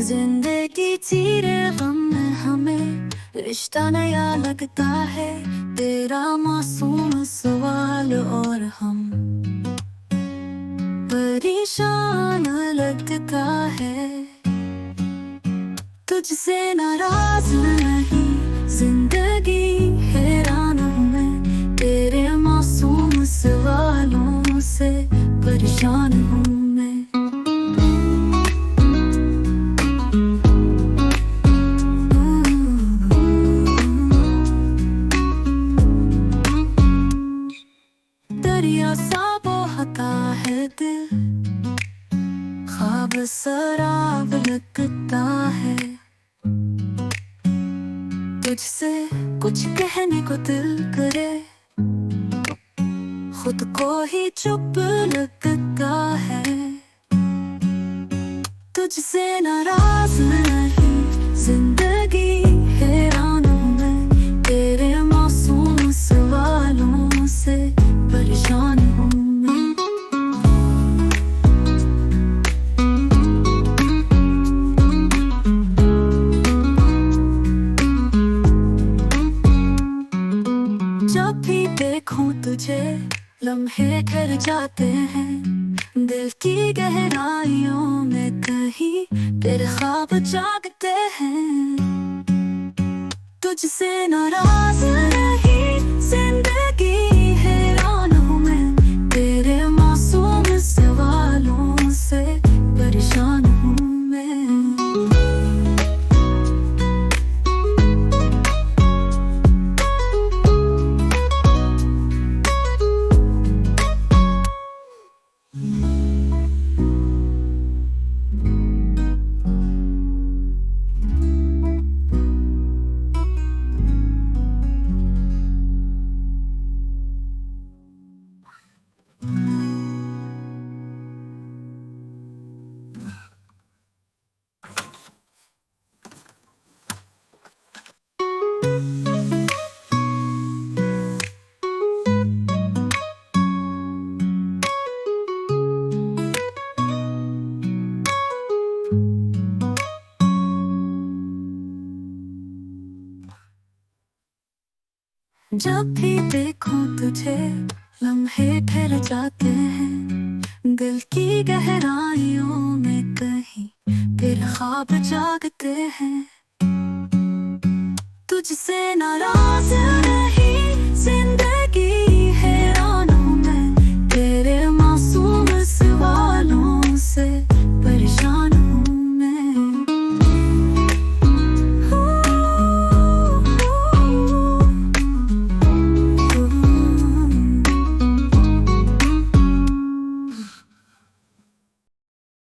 जिंदगी चीरे गम में हमें रिश्ता नया लगता है। तेरा मासूम सवाल और हम परेशान लगता है। तुझसे नाराज नहीं जिंदगी हैरान हूँ मैं। तेरे मासूम सवालों से परेशान हूँ मैं। दरिया सा बहता है दिल, ख्वाब शराब लगता है। तुझसे कुछ कहने को दिल करे, खुद को ही चुप लगता है। तुझसे नाराज नहीं जिंदगी हैरान हूँ मैं। तेरे मासूम सवालों से परेशान हूँ मैं। जब भी देखूं तुझे लम्हे ठहर जाते हैं। दिल की गहराइयों में कहीं तेरे ख्वाब जागते हैं। तुझसे नाराज नहीं जिंदगी हैरान हूँ मैं। तेरे मासूम सवालों से परेशान हूँ मैं। जब भी देखूं तुझे लम्हे ठहर जाते हैं। दिल की गहराइयों में कहीं तेरे ख्वाब जागते हैं। तुझसे नाराज